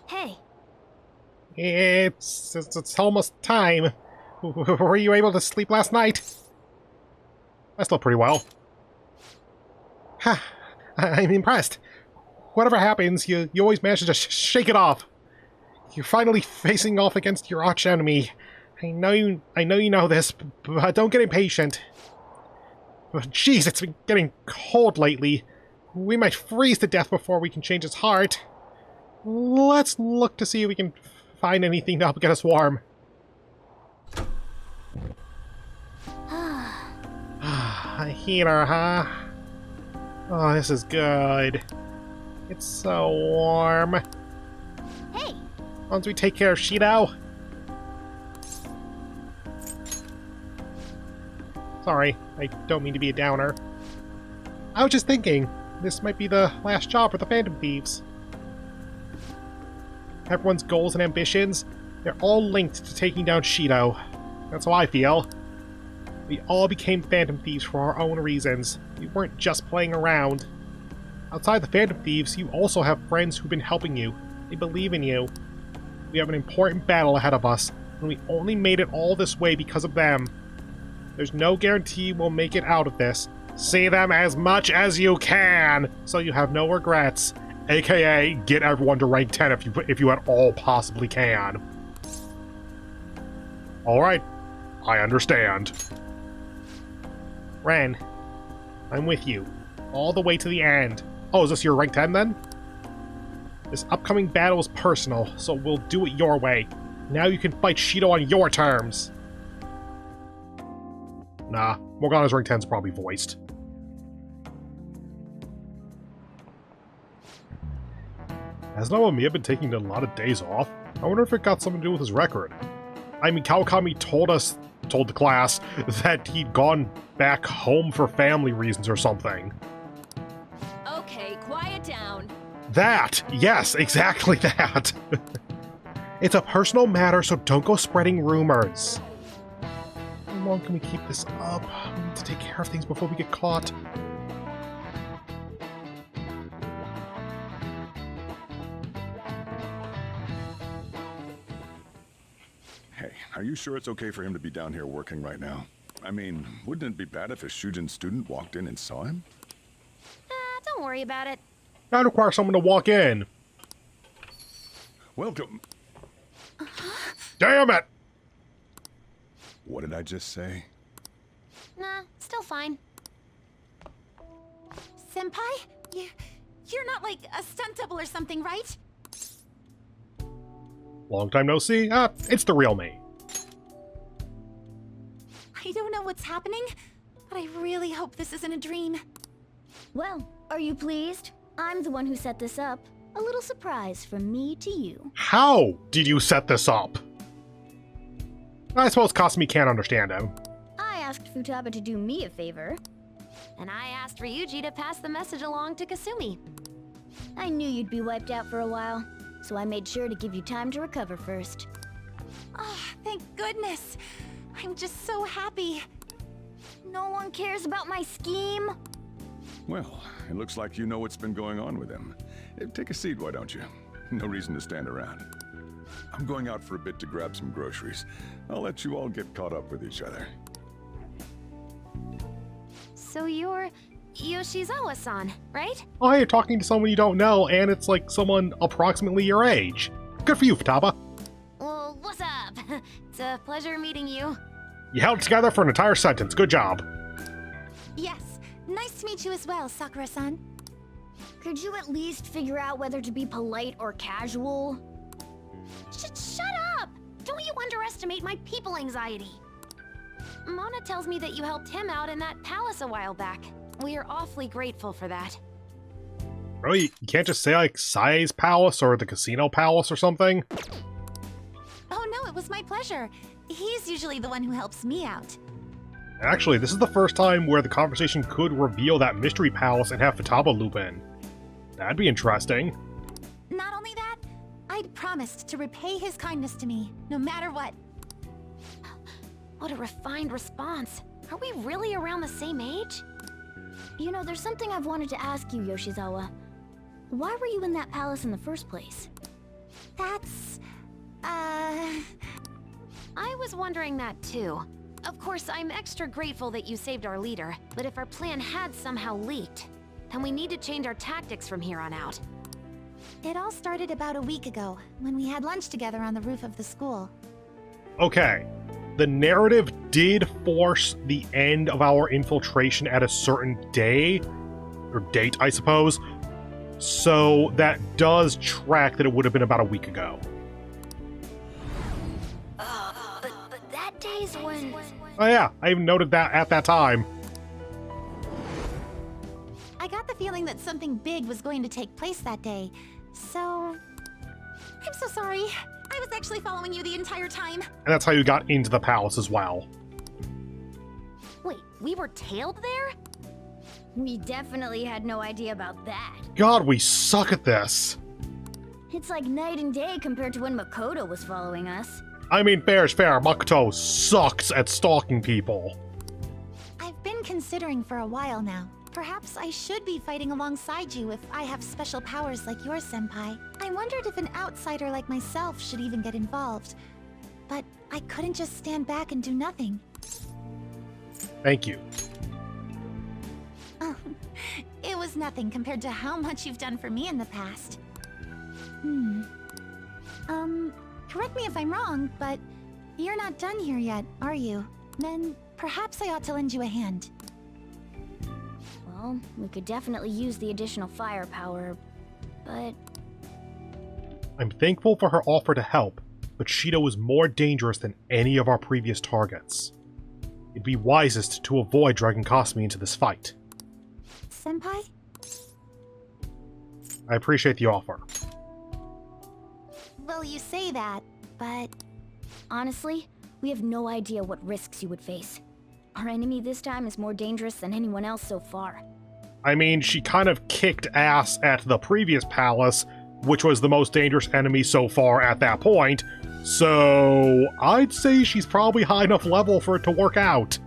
Hey, It's almost time. Were you able to sleep last night? I slept pretty well. Ha! I'm impressed. Whatever happens, you always manage to shake it off. You're finally facing off against your arch enemy. I know you know this, but don't get impatient. But jeez, it's been getting cold lately. We might freeze to death before we can change its heart. Let's look to see if we can find anything to help get us warm. A heater, huh? Oh, this is good. It's so warm. hey, Once we take care of Shido. Sorry, I don't mean to be a downer. I was just thinking, this might be the last job for the Phantom Thieves. Everyone's goals and ambitions, they're all linked to taking down Shido. That's how I feel. We all became Phantom Thieves for our own reasons. We weren't just playing around. Outside the Phantom Thieves, you also have friends who've been helping you. They believe in you. We have an important battle ahead of us, and we only made it all this way because of them. There's no guarantee we'll make it out of this. See them as much as you can, so you have no regrets. AKA, get everyone to rank 10 if you at all possibly can. Alright, I understand. Ren, I'm with you. All the way to the end. Oh, is this your rank 10 then? This upcoming battle is personal, so we'll do it your way. Now you can fight Shido on your terms. Nah, Morgana's rank 10's probably voiced. Has Naomiya been taking a lot of days off? I wonder if it got something to do with his record. I mean, Kawakami told the class that he'd gone back home for family reasons or something. okay, quiet down. That! Yes, exactly that! It's a personal matter, so don't go spreading rumors. How long can we keep this up? We need to take care of things before we get caught. Hey, are you sure it's okay for him to be down here working right now? I mean, wouldn't it be bad if a Shujin student walked in and saw him? Don't worry about it. That requires someone to walk in. Welcome. Damn it! What did I just say? Nah, still fine. Senpai? You're not like a stunt double or something, right? Long time no see? It's the real me. I don't know what's happening, but I really hope this isn't a dream. Well, are you pleased? I'm the one who set this up. A little surprise from me to you. How did you set this up? I suppose Kasumi can't understand him. I asked Futaba to do me a favor. And I asked Ryuji to pass the message along to Kasumi. I knew you'd be wiped out for a while, so I made sure to give you time to recover first. Oh, thank goodness. I'm just so happy. No one cares about my scheme? Well, it looks like you know what's been going on with him. Take a seat, why don't you? No reason to stand around. I'm going out for a bit to grab some groceries. I'll let you all get caught up with each other. So you're Yoshizawa-san, right? Oh, hey, you're talking to someone you don't know, and it's like someone approximately your age. Good for you, Futaba. Well, what's up? It's a pleasure meeting you. You held it together for an entire sentence. Good job. Yes, nice to meet you as well, Sakura-san. Could you at least figure out whether to be polite or casual? Shut up! Don't you underestimate my people anxiety. Mona tells me that you helped him out in that palace a while back. We are awfully grateful for that. Really? You can't just say like Sai's Palace or the Casino Palace or something? Oh no, it was my pleasure. He's usually the one who helps me out. Actually, this is the first time where the conversation could reveal that mystery palace and have Futaba loop in. That'd be interesting. Not only that, I'd promised to repay his kindness to me, no matter what. What a refined response. Are we really around the same age? You know, there's something I've wanted to ask you, Yoshizawa. Why were you in that palace in the first place? That's... I was wondering that too. Of course, I'm extra grateful that you saved our leader, but if our plan had somehow leaked, then we need to change our tactics from here on out. It all started about a week ago, when we had lunch together on the roof of the school. Okay. The narrative did force the end of our infiltration at a certain day, or date, I suppose. So that does track that it would have been about a week ago. But that day's when... Oh yeah, I even noted that at that time. I got the feeling that something big was going to take place that day, so... I'm so sorry. I was actually following you the entire time. And that's how you got into the palace as well. Wait, we were tailed there? We definitely had no idea about that. God, we suck at this. It's like night and day compared to when Makoto was following us. I mean, fair's fair, Makoto sucks at stalking people. I've been considering for a while now. Perhaps I should be fighting alongside you if I have special powers like yours, Senpai. I wondered if an outsider like myself should even get involved. But I couldn't just stand back and do nothing. Thank you. It was nothing compared to how much you've done for me in the past. Correct me if I'm wrong, but you're not done here yet, are you? Then perhaps I ought to lend you a hand. Well, we could definitely use the additional firepower, but... I'm thankful for her offer to help, but Shido is more dangerous than any of our previous targets. It'd be wisest to avoid dragging Kasumi into this fight. Senpai? I appreciate the offer. Well, you say that, but... Honestly, we have no idea what risks you would face. Our enemy this time is more dangerous than anyone else so far. I mean, she kind of kicked ass at the previous palace, which was the most dangerous enemy so far at that point, so I'd say she's probably high enough level for it to work out.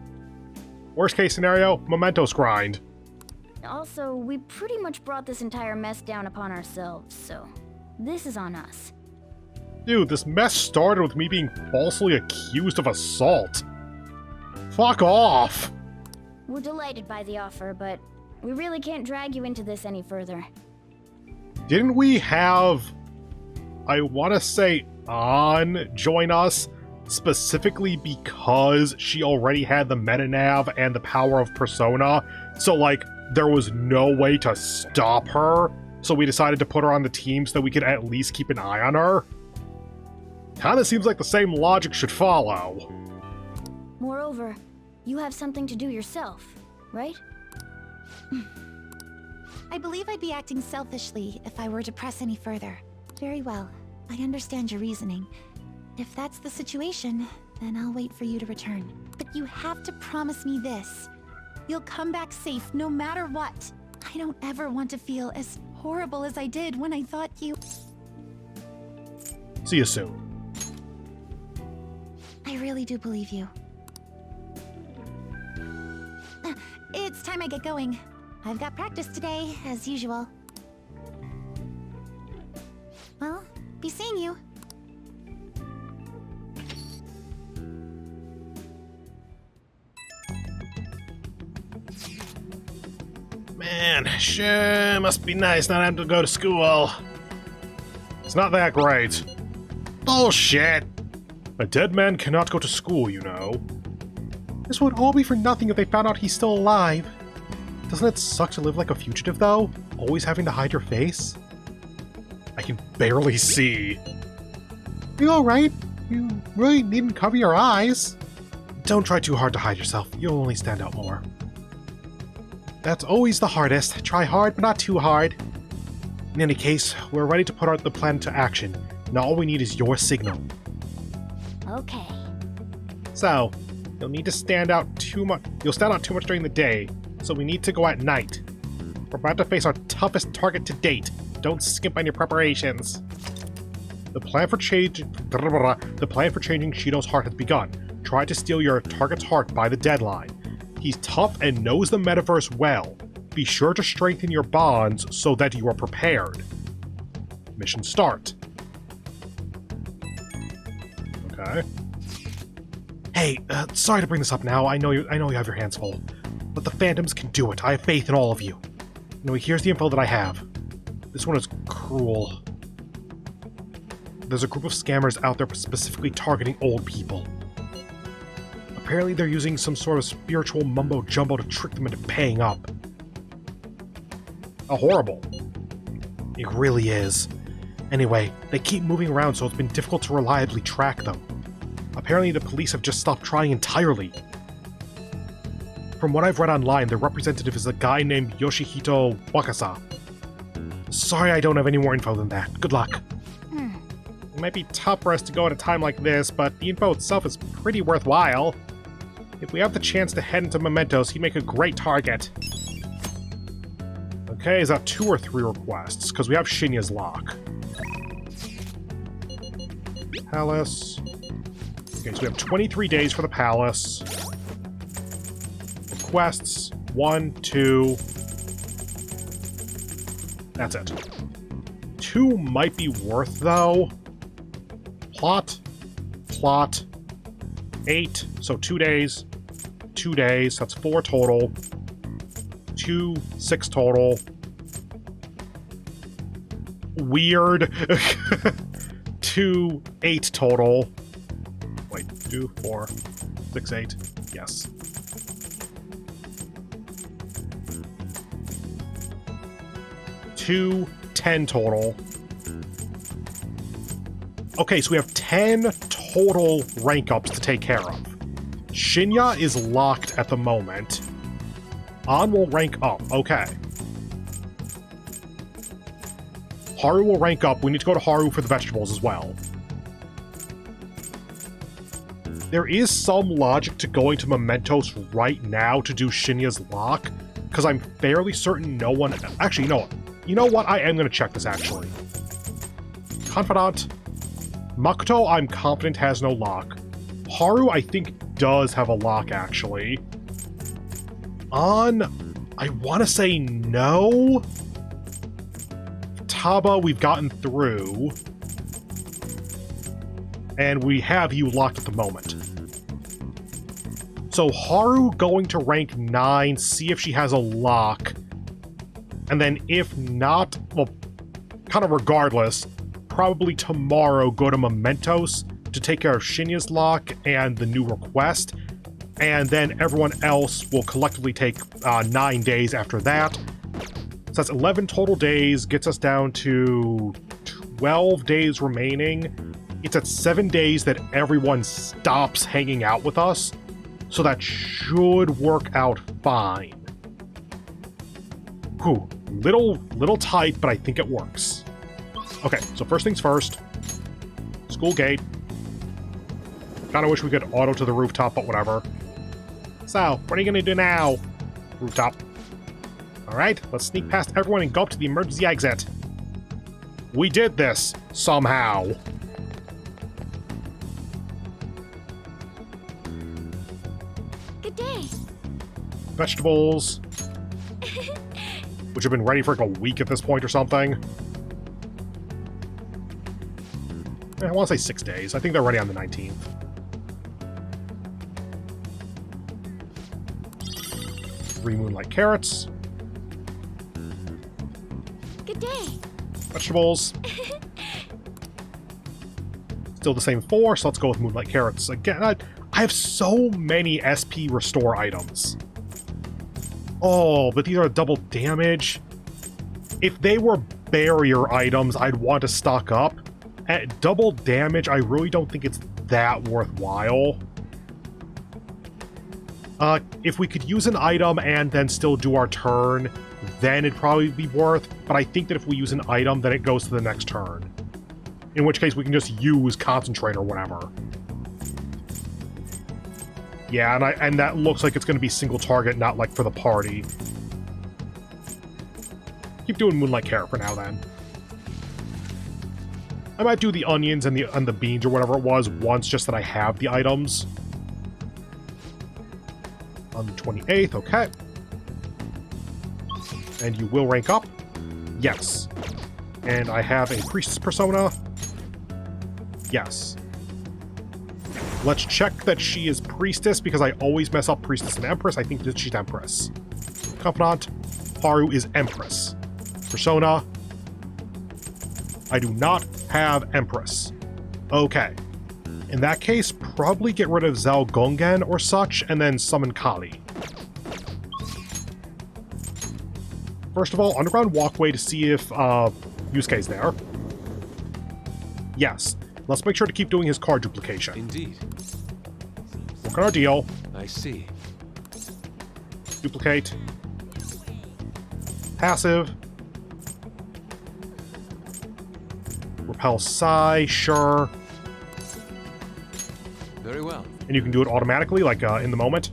Worst case scenario, Mementos grind. Also, we pretty much brought this entire mess down upon ourselves, so this is on us. Dude, this mess started with me being falsely accused of assault. Fuck off! We're delighted by the offer, but we really can't drag you into this any further. Didn't we have, I want to say, An join us specifically because she already had the metanav and the power of persona? So, like, there was no way to stop her, so we decided to put her on the team so that we could at least keep an eye on her? Kinda seems like the same logic should follow. Moreover, you have something to do yourself, right? I believe I'd be acting selfishly if I were to press any further. Very well. I understand your reasoning. If that's the situation, then I'll wait for you to return. But you have to promise me this. You'll come back safe no matter what. I don't ever want to feel as horrible as I did when I thought you... See you soon. I really do believe you. It's time I get going. I've got practice today, as usual. Well, be seeing you. Man, sure must be nice not having to go to school. It's not that great. Bullshit! A dead man cannot go to school, you know. This would all be for nothing if they found out he's still alive. Doesn't it suck to live like a fugitive, though? Always having to hide your face? I can barely see. Are you alright? You really needn't cover your eyes. Don't try too hard to hide yourself. You'll only stand out more. That's always the hardest. Try hard, but not too hard. In any case, we're ready to put the plan into action. Now all we need is your signal. Okay. So, you'll need to stand out too much. You'll stand out too much during the day, so we need to go at night. We're about to face our toughest target to date. Don't skimp on your preparations. The plan for changing Shido's heart has begun. Try to steal your target's heart by the deadline. He's tough and knows the metaverse well. Be sure to strengthen your bonds so that you are prepared. Mission start. Okay. Hey, sorry to bring this up now. I know you have your hands full, but the Phantoms can do it. I have faith in all of you. Here's the info that I have. This one is cruel. There's a group of scammers out there specifically targeting old people. Apparently they're using some sort of spiritual mumbo-jumbo to trick them into paying up. Horrible. It really is. Anyway, they keep moving around, so it's been difficult to reliably track them. Apparently the police have just stopped trying entirely. From what I've read online, their representative is a guy named Yoshihito Wakasa. Sorry I don't have any more info than that. Good luck. It might be tough for us to go at a time like this, but the info itself is pretty worthwhile. If we have the chance to head into Mementos, he'd make a great target. Okay, is that 2 or 3 requests? Because we have Shinya's lock. Palace. Okay, so we have 23 days for the palace. Requests. 1, 2. That's it. 2 might be worth, though. Plot. 8, so 2 days. 2 days, that's 4 total. 2, 6 total. Weird. 2, 8 total. Wait, 2, 4, 6, 8. Yes. Two, 10 total. Okay, so we have 10 total rank ups to take care of. Shinya is locked at the moment. An will rank up. Okay. Haru will rank up. We need to go to Haru for the vegetables as well. There is some logic to going to Mementos right now to do Shinya's lock, because I'm fairly certain no one... Actually, you know what? I am going to check this, actually. Confidant. Makoto, I'm confident, has no lock. Haru, I think, does have a lock, actually. An, I want to say no. Taba, we've gotten through. And we have you locked at the moment. So Haru going to rank 9, see if she has a lock. And then if not, well, kind of regardless, probably tomorrow go to Mementos to take care of Shinya's lock and the new request. And then everyone else will collectively take 9 days after that. So that's 11 total days, gets us down to 12 days remaining. It's at 7 days that everyone stops hanging out with us. So that should work out fine. Whew, little tight, but I think it works. Okay, so first things first. School gate. Kinda wish we could auto to the rooftop, but whatever. So, what are you gonna do now? Rooftop. Alright, let's sneak past everyone and go up to the emergency exit. We did this, somehow. Good day. Vegetables. Which have been ready for like a week at this point or something. I want to say 6 days. I think they're ready on the 19th. Three moonlight carrots. Good day. Vegetables. Still the same 4, so let's go with moonlight carrots. Again, I have so many SP restore items. Oh, but these are double damage. If they were barrier items, I'd want to stock up. At double damage, I really don't think it's that worthwhile. If we could use an item and then still do our turn, then it'd probably be worth, but I think that if we use an item, then it goes to the next turn. In which case, we can just use Concentrate or whatever. Yeah, and that looks like it's going to be single target, not like for the party. Keep doing Moonlight Carrot for now, then. I might do the onions and the beans or whatever it was once, just that I have the items. On the 28th, okay. And you will rank up. Yes. And I have a Priestess persona. Yes. Let's check that she is priestess, because I always mess up priestess and empress. I think that she's empress. Confidant, Haru is empress. Persona, I do not have empress. Okay. In that case, probably get rid of Zalgongen or such, and then summon Kali. First of all, underground walkway to see if Yusuke's there. Yes. Let's make sure to keep doing his card duplication. Indeed. Work on our deal. I see. Duplicate. Passive. Repel Psi, sure. Very well. And you can do it automatically, like in the moment.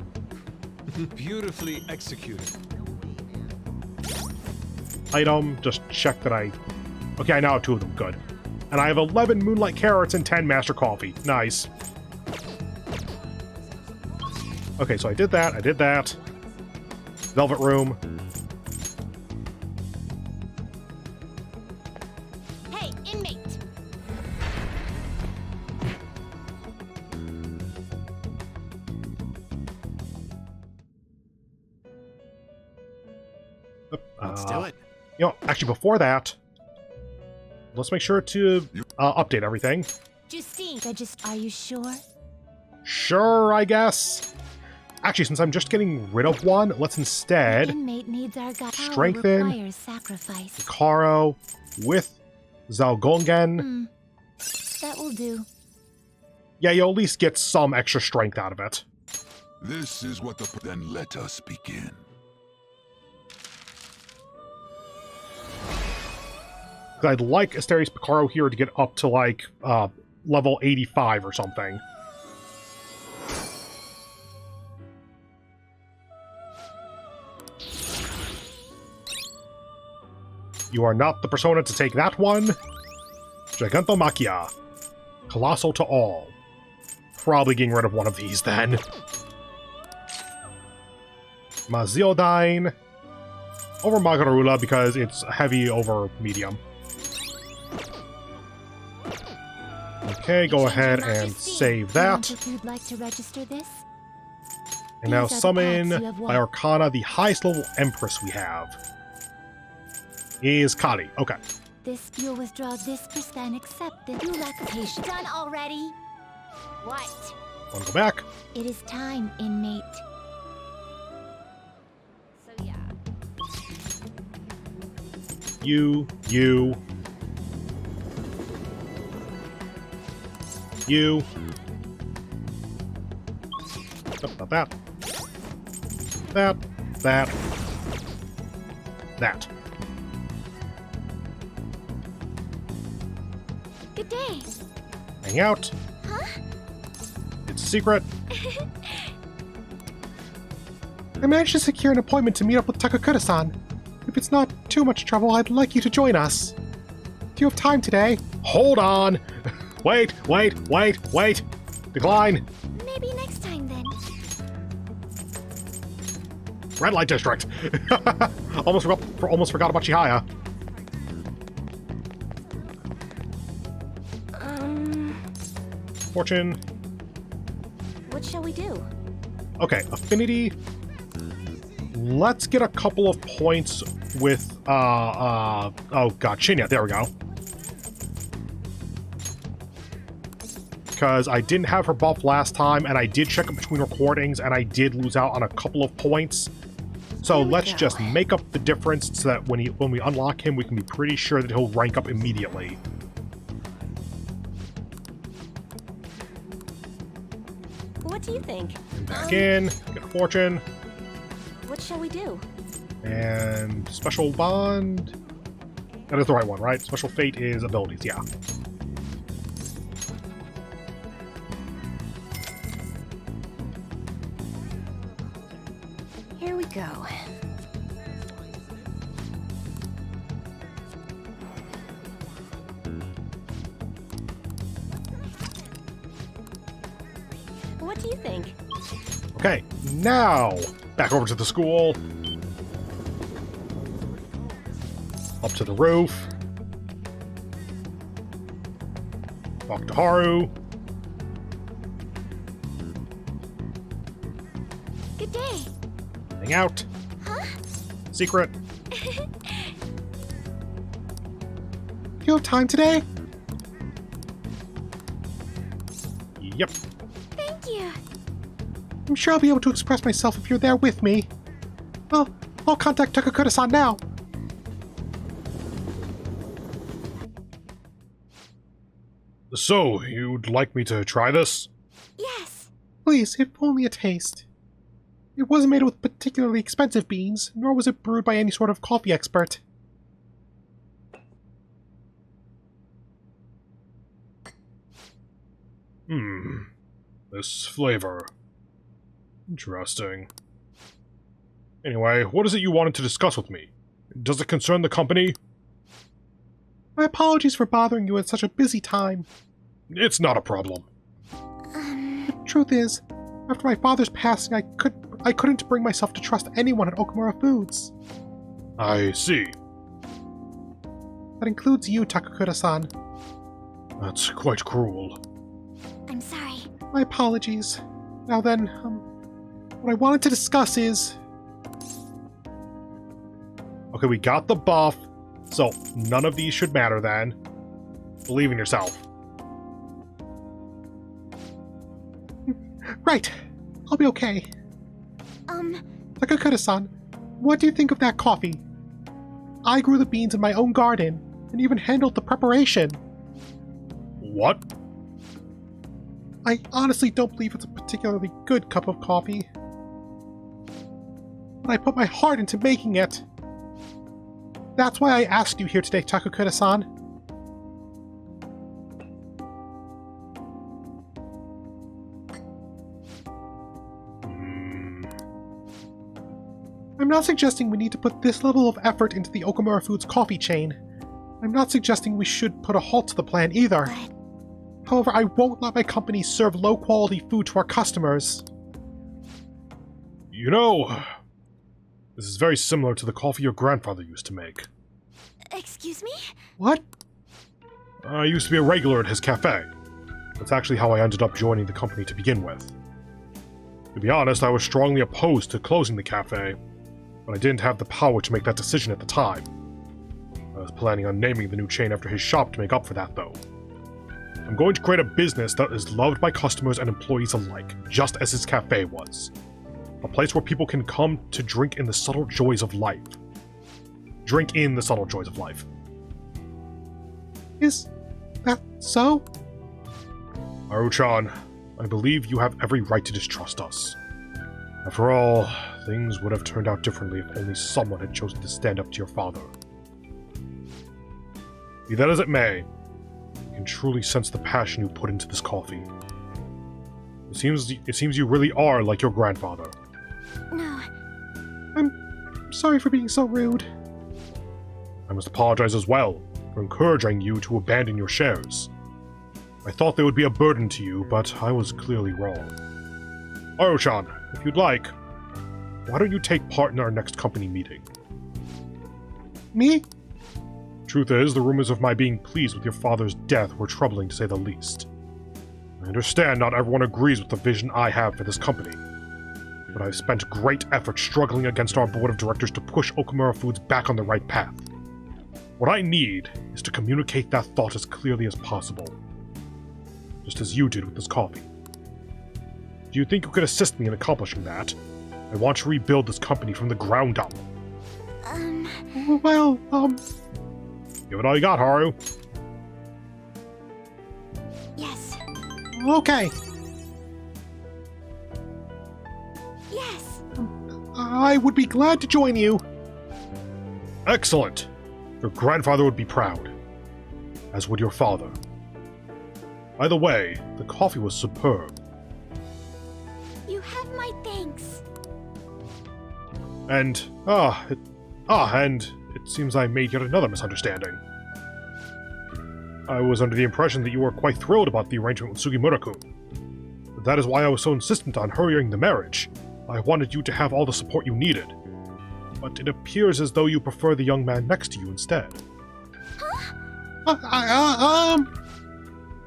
Beautifully executed. Item, just check that I... Okay, I now have 2 of them, good. And I have 11 Moonlight Carrots and 10 Master Coffee. Nice. Okay, so I did that. Velvet Room. Hey, inmate! Let's do it. You know, actually, before that, let's make sure to update everything. Justine! Are you sure? Sure, I guess. Actually, since I'm just getting rid of one, let's instead Inmate needs our strengthen requires sacrifice. Karo with Zalgongen. That will do. Yeah, you'll at least get some extra strength out of it. This is what the... Then let us begin. I'd like Asterius Picaro here to get up to, like, level 85 or something. You are not the persona to take that one. Gigantomachia. Colossal to all. Probably getting rid of one of these, then. Maziodyne. Over Magarula, because it's heavy over medium. Okay, go ahead and save that. If you'd like to register this? And now These are the summon, paths you have by Arcana, the highest level Empress we have. Is Kali. Okay. You'll withdraw this percent except that you lack patience. Done already? What? Want to go back? It is time, inmate. So yeah. You. Nope, not that. That. Good day. Hang out. Huh? It's a secret. I managed to secure an appointment to meet up with Takakura-san. If it's not too much trouble, I'd like you to join us. Do you have time today? Hold on! Wait! Decline! Maybe next time then. Red light district! almost forgot about Chihaya. Fortune. What shall we do? Okay, affinity. Let's get a couple of points with, oh god, Shinya, there we go. Because I didn't have her buff last time, and I did check it between recordings, and I did lose out on a couple of points. So let's just make up the difference so that when we unlock him, we can be pretty sure that he'll rank up immediately. What do you think? Back in, get a fortune, What shall we do? and special bond. That is the right one, right? Special fate is abilities, yeah. Here we go. What do you think? Okay, now back over to the school. Up to the roof. Talk to Haru. Hang out. Huh? Secret. You have time today? Yep. Thank you. I'm sure I'll be able to express myself if you're there with me. Well, I'll contact Takakura-san now. So, you'd like me to try this? Yes. Please, if only a taste. It wasn't made with particularly expensive beans, nor was it brewed by any sort of coffee expert. This flavor. Interesting. Anyway, what is it you wanted to discuss with me? Does it concern the company? My apologies for bothering you at such a busy time. It's not a problem. The truth is, after my father's passing, I couldn't bring myself to trust anyone at Okamura Foods. I see. That includes you, Takakura-san. That's quite cruel. I'm sorry. My apologies. Now then, what I wanted to discuss is... Okay, we got the buff, so none of these should matter then. Believe in yourself. Right. I'll be okay. Takakura-san, what do you think of that coffee? I grew the beans in my own garden, and even handled the preparation. What? I honestly don't believe it's a particularly good cup of coffee. But I put my heart into making it. That's why I asked you here today, Takakura-san. I'm not suggesting we need to put this level of effort into the Okamura Foods coffee chain. I'm not suggesting we should put a halt to the plan either. However, I won't let my company serve low-quality food to our customers. You know, this is very similar to the coffee your grandfather used to make. Excuse me? What? I used to be a regular at his cafe. That's actually how I ended up joining the company to begin with. To be honest, I was strongly opposed to closing the cafe, but I didn't have the power to make that decision at the time. I was planning on naming the new chain after his shop to make up for that, though. I'm going to create a business that is loved by customers and employees alike, just as his cafe was. A place where people can come to drink in the subtle joys of life. Drink in the subtle joys of life. Is that so? Haru-chan, I believe you have every right to distrust us. After all, things would have turned out differently if only someone had chosen to stand up to your father. Be that as it may, I can truly sense the passion you put into this coffee. It seems you really are like your grandfather. No. I'm sorry for being so rude. I must apologize as well for encouraging you to abandon your shares. I thought they would be a burden to you, but I was clearly wrong. Haru-chan, if you'd like, why don't you take part in our next company meeting? Me? Truth is, the rumors of my being pleased with your father's death were troubling to say the least. I understand not everyone agrees with the vision I have for this company, but I've spent great effort struggling against our board of directors to push Okamura Foods back on the right path. What I need is to communicate that thought as clearly as possible, just as you did with this coffee. Do you think you could assist me in accomplishing that? I want to rebuild this company from the ground up. Well, give it all you got, Haru. Yes. Okay. Yes. I would be glad to join you. Excellent. Your grandfather would be proud. As would your father. By the way, the coffee was superb. You have my thanks. And, it seems I made yet another misunderstanding. I was under the impression that you were quite thrilled about the arrangement with Sugimura-kun. That is why I was so insistent on hurrying the marriage. I wanted you to have all the support you needed. But it appears as though you prefer the young man next to you instead. Huh?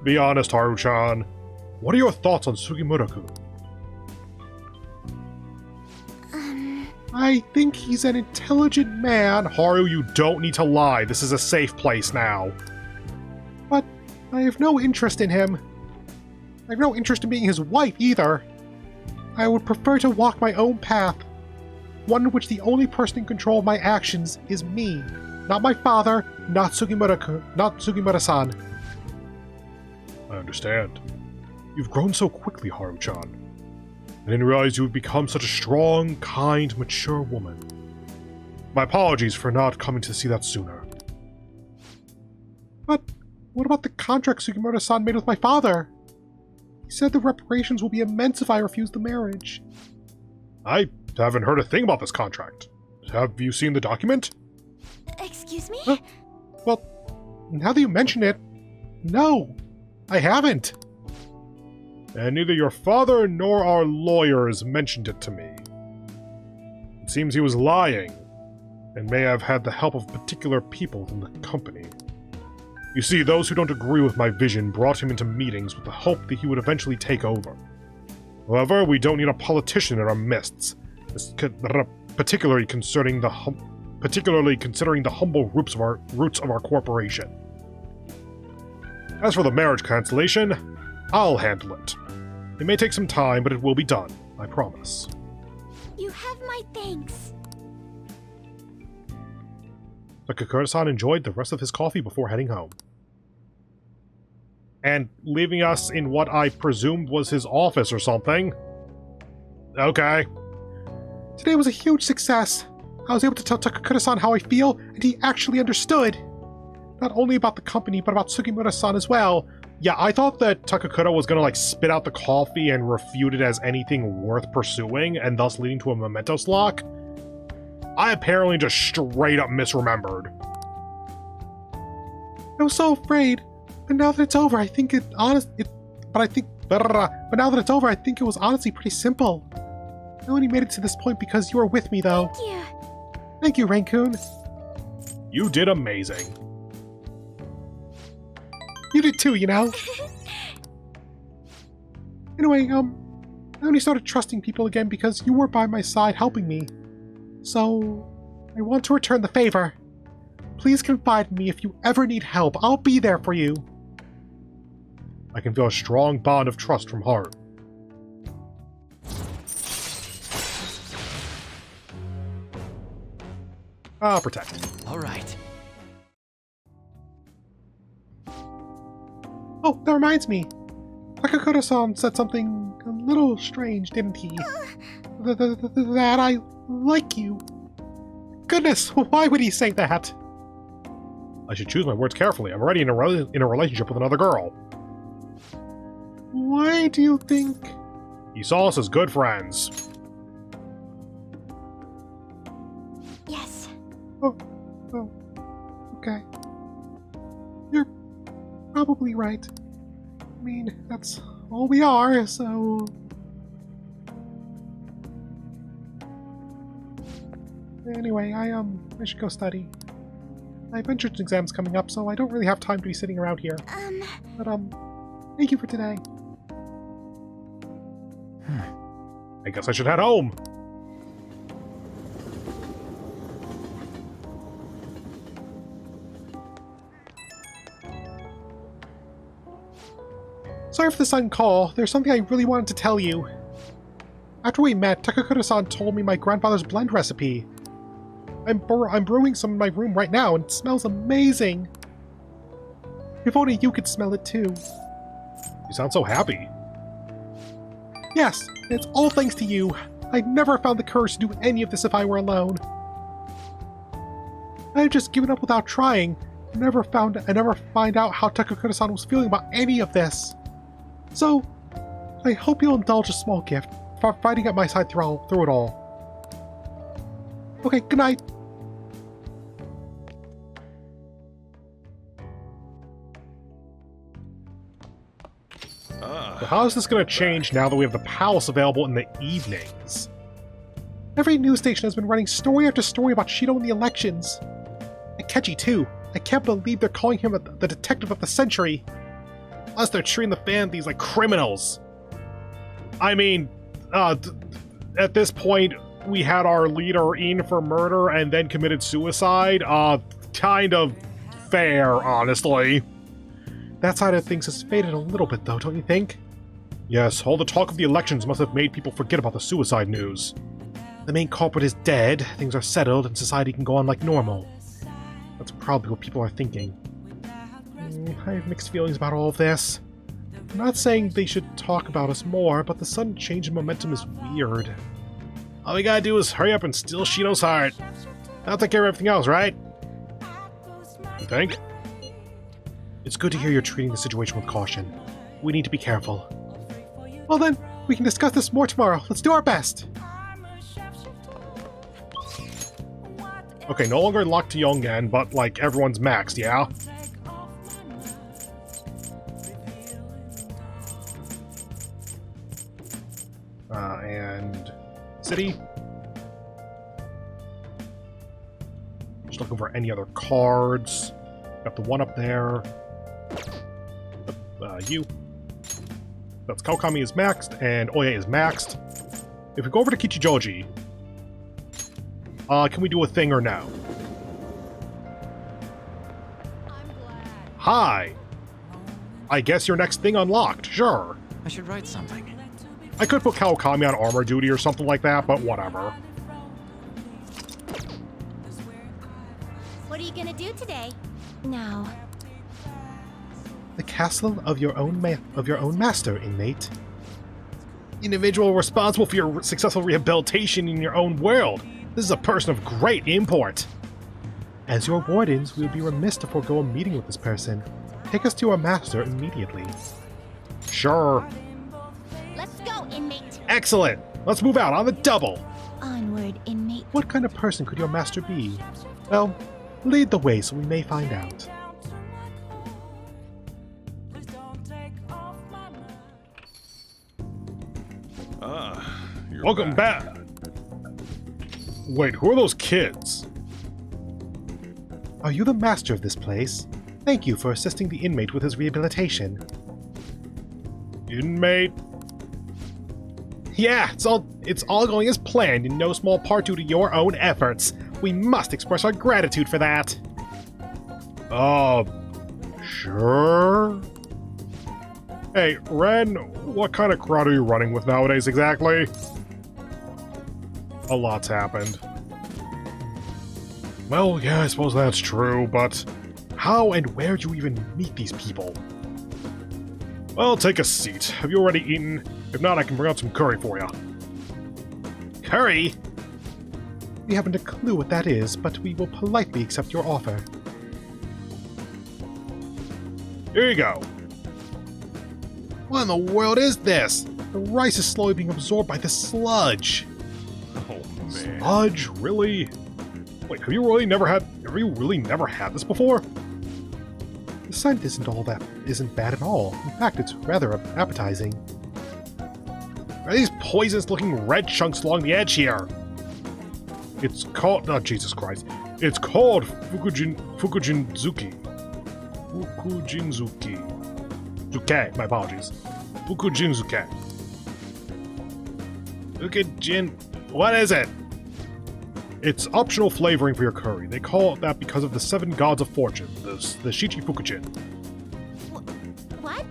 Be honest, Haru-chan. What are your thoughts on Sugimura-kun? I think he's an intelligent man. Haru, you don't need to lie. This is a safe place now. But I have no interest in him. I have no interest in being his wife either. I would prefer to walk my own path. One in which the only person in control of my actions is me. Not my father, not Sugimura-san. I understand. You've grown so quickly, Haru-chan. I didn't realize you would become such a strong, kind, mature woman. My apologies for not coming to see that sooner. But what about the contract Sugimura-san made with my father? He said the reparations will be immense if I refuse the marriage. I haven't heard a thing about this contract. Have you seen the document? Excuse me? Well, now that you mention it, no, I haven't. And neither your father nor our lawyers mentioned it to me. It seems he was lying, and may have had the help of particular people within the company. You see, those who don't agree with my vision brought him into meetings with the hope that he would eventually take over. However, we don't need a politician in our midst, particularly considering the humble roots of our corporation. As for the marriage cancellation, I'll handle it. It may take some time, but it will be done, I promise. You have my thanks. Takakura-san enjoyed the rest of his coffee before heading home. And leaving us in what I presumed was his office or something. Okay. Today was a huge success. I was able to tell Takakura-san how I feel, and he actually understood. Not only about the company, but about Sugimura-san as well. Yeah, I thought that Takakura was gonna, spit out the coffee and refute it as anything worth pursuing, and thus leading to a Mementos lock. I apparently just straight up misremembered. I was so afraid, but now that it's over, I think but now that it's over, I think it was honestly pretty simple. I only made it to this point because you were with me, though. Thank you. Thank you, Raccoon. You did amazing. You did too, you know? Anyway, I only started trusting people again because you were by my side helping me. So, I want to return the favor. Please confide in me if you ever need help. I'll be there for you. I can feel a strong bond of trust from Haru. I'll protect. All right. Oh, that reminds me. Takakura-san said something a little strange, didn't he? That I like you. Goodness, why would he say that? I should choose my words carefully. I'm already in a relationship with another girl. Why do you think... He saw us as good friends. Yes. Oh, okay. You're probably right. I mean, that's all we are, so... Anyway, I should go study. I have entrance exams coming up, so I don't really have time to be sitting around here. But, thank you for today. I guess I should head home. Sorry for the sudden call. There's something I really wanted to tell you. After we met, Takakura-san told me my grandfather's blend recipe. I'm brewing some in my room right now, and it smells amazing. If only you could smell it too. You sound so happy. Yes, and it's all thanks to you. I'd never found the courage to do any of this if I were alone. I've just given up without trying. I never find out how Takakura-san was feeling about any of this. So, I hope you'll indulge a small gift for fighting at my side through it all. Okay, good night. So how is this going to change now that we have the palace available in the evenings? Every news station has been running story after story about Shido and the elections. Akechi, too. I can't believe they're calling him the detective of the century. Unless they're treating the fans like criminals. I mean, at this point, we had our leader in for murder and then committed suicide. Kind of fair, honestly. That side of things has faded a little bit, though, don't you think? Yes, all the talk of the elections must have made people forget about the suicide news. The main culprit is dead, things are settled, and society can go on like normal. That's probably what people are thinking. I have mixed feelings about all of this. I'm not saying they should talk about us more, but the sudden change in momentum is weird. All we gotta do is hurry up and steal Shido's heart. That'll take care of everything else, right? You think? It's good to hear you're treating the situation with caution. We need to be careful. Well then, we can discuss this more tomorrow. Let's do our best. Okay, no longer locked to Yongan, but like everyone's maxed, yeah? And city. Just looking for any other cards. Got the one up there. You. That's Kaokami is maxed, and Oye is maxed. If we go over to Kichijoji, can we do a thing or no? Hi! I guess your next thing unlocked, sure. I should write something. I could put Kawakami on armor duty or something like that, but whatever. What are you gonna do today? Now, The castle of your own master, inmate. Individual responsible for your successful rehabilitation in your own world. This is a person of great import. As your wardens, we would be remiss to forego a meeting with this person. Take us to our master immediately. Sure. Let's go, inmate. Excellent. Let's move out on the double. onward, inmate. What kind of person could your master be? Well, lead the way so we may find out. You're Welcome back. Wait, who are those kids? Are you the master of this place? Thank you for assisting the inmate with his rehabilitation. Inmate? Yeah, it's all going as planned, in no small part due to your own efforts. We must express our gratitude for that. Sure? Hey, Ren, what kind of crowd are you running with nowadays exactly? A lot's happened. Well, yeah, I suppose that's true, but how and where do you even meet these people? Well, take a seat. Have you already eaten? If not, I can bring out some curry for you. Curry? We haven't a clue what that is, but we will politely accept your offer. Here you go. What in the world is this? The rice is slowly being absorbed by this sludge. Oh, man. Sludge? Really? Wait, have you really never had this before? The scent isn't bad at all. In fact, it's rather appetizing. Are these poisonous looking red chunks along the edge here? It's called, oh Jesus Christ. It's called Fukujinzuki. Zuke, my apologies. Fukujinzuke. What is it? It's optional flavoring for your curry. They call it that because of the 7 gods of fortune, the Shichifukujin. What?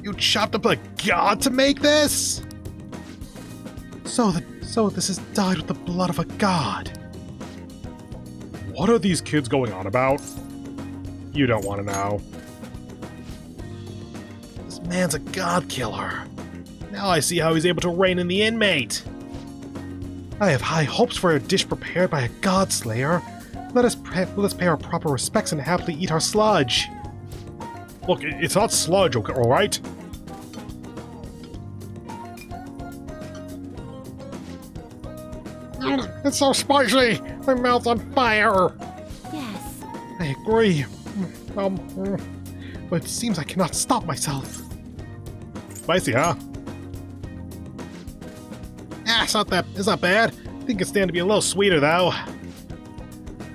You chopped up a god to make this? So this is dyed with the blood of a god. What are these kids going on about? You don't want to know. This man's a god killer. Now I see how he's able to rein in the inmate. I have high hopes for a dish prepared by a god slayer. Let us pay our proper respects and happily eat our sludge. Look, it's not sludge, okay, all right? It's so spicy! My mouth's on fire! Yes. I agree. But it seems I cannot stop myself. Spicy, huh? It's not bad. I think it's stand to be a little sweeter, though.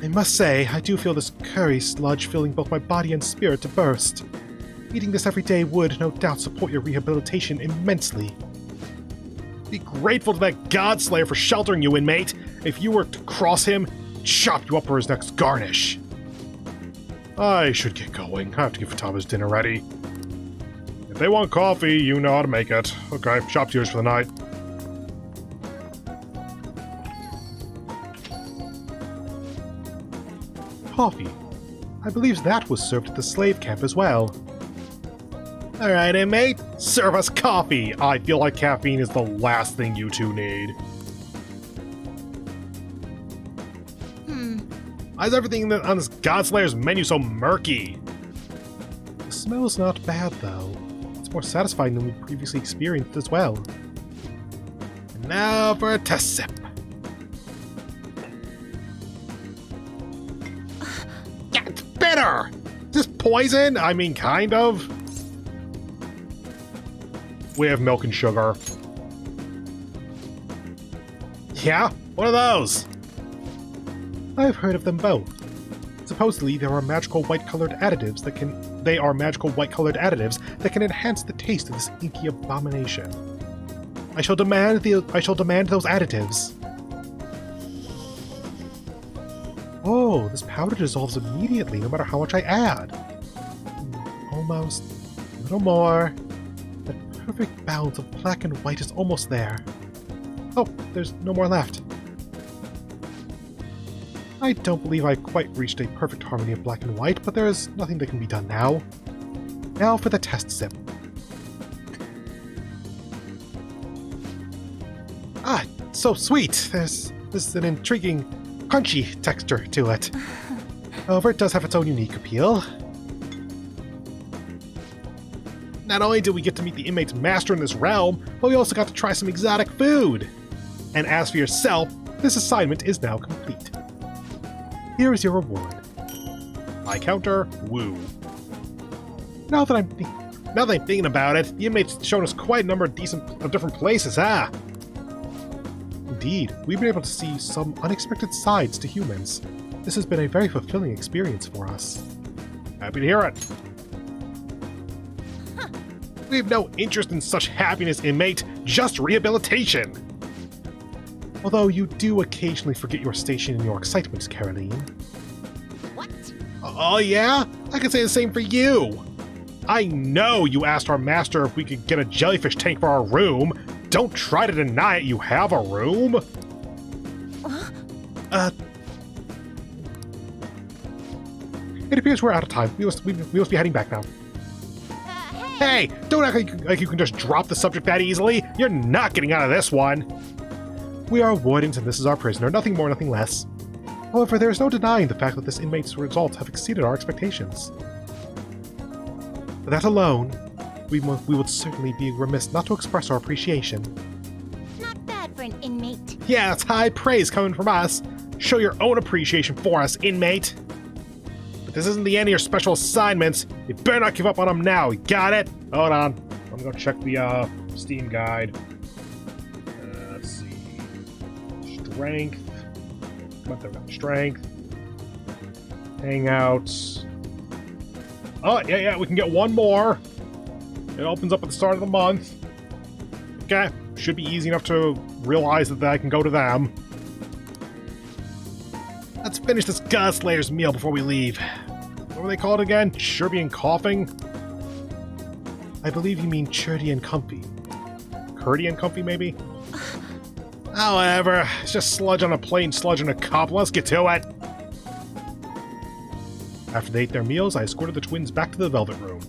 I must say, I do feel this curry sludge filling both my body and spirit to burst. Eating this every day would, no doubt, support your rehabilitation immensely. Be grateful to that Godslayer for sheltering you, inmate. If you were to cross him, he'd chop you up for his next garnish. I should get going. I have to get Fatama's dinner ready. If they want coffee, you know how to make it. Okay, shop's yours for the night. Coffee. I believe that was served at the slave camp as well. Alright, inmate, serve us coffee. I feel like caffeine is the last thing you two need. Why is everything on this Godslayer's menu so murky? The smell's not bad, though. It's more satisfying than we previously experienced as well. And now for a test sip. Yeah, it's bitter! Is this poison? I mean, kind of. We have milk and sugar. Yeah? What are those? I've heard of them both. Supposedly, there are magical white-colored additives that can enhance the taste of this inky abomination. I shall demand those additives. Oh, this powder dissolves immediately, no matter how much I add. Almost. A little more. That perfect balance of black and white is almost there. Oh, there's no more left. I don't believe I've quite reached a perfect harmony of black and white, but there is nothing that can be done now. Now for the test sip. Ah, so sweet! There's an intriguing, crunchy texture to it. However, it does have its own unique appeal. Not only did we get to meet the inmate's master in this realm, but we also got to try some exotic food. And as for yourself, this assignment is now complete. Here is your reward. My counter, woo. Now that I'm thinking about it, the inmate's shown us quite a number of different places, huh? Indeed, we've been able to see some unexpected sides to humans. This has been a very fulfilling experience for us. Happy to hear it. We have no interest in such happiness, inmate, just rehabilitation. Although you do occasionally forget your station in your excitement, Caroline. What? Oh yeah? I can say the same for you. I know you asked our master if we could get a jellyfish tank for our room. Don't try to deny it, you have a room. It appears we're out of time. We must be heading back now. Hey, don't act like you can just drop the subject that easily. You're not getting out of this one. We are wardens and this is our prisoner, nothing more, nothing less. However, there is no denying the fact that this inmate's results have exceeded our expectations. For that alone, we would certainly be remiss not to express our appreciation. Not bad for an inmate. Yeah, that's high praise coming from us. Show your own appreciation for us, inmate. But this isn't the end of your special assignments. You better not give up on them now, you got it? Hold on. I'm gonna go check the Steam guide. Let's see. Strength. Come on, there we go. Strength. Hangouts. Oh, yeah, we can get one more. It opens up at the start of the month. Okay, should be easy enough to realize that I can go to them. Let's finish this Godslayer's meal before we leave. What were they called again? Chirby and coughing? I believe you mean churdy and comfy. Curdy and comfy, maybe? Oh, whatever. It's just sludge on a plate, sludge on a cup. Let's get to it. After they ate their meals, I escorted the twins back to the Velvet Room.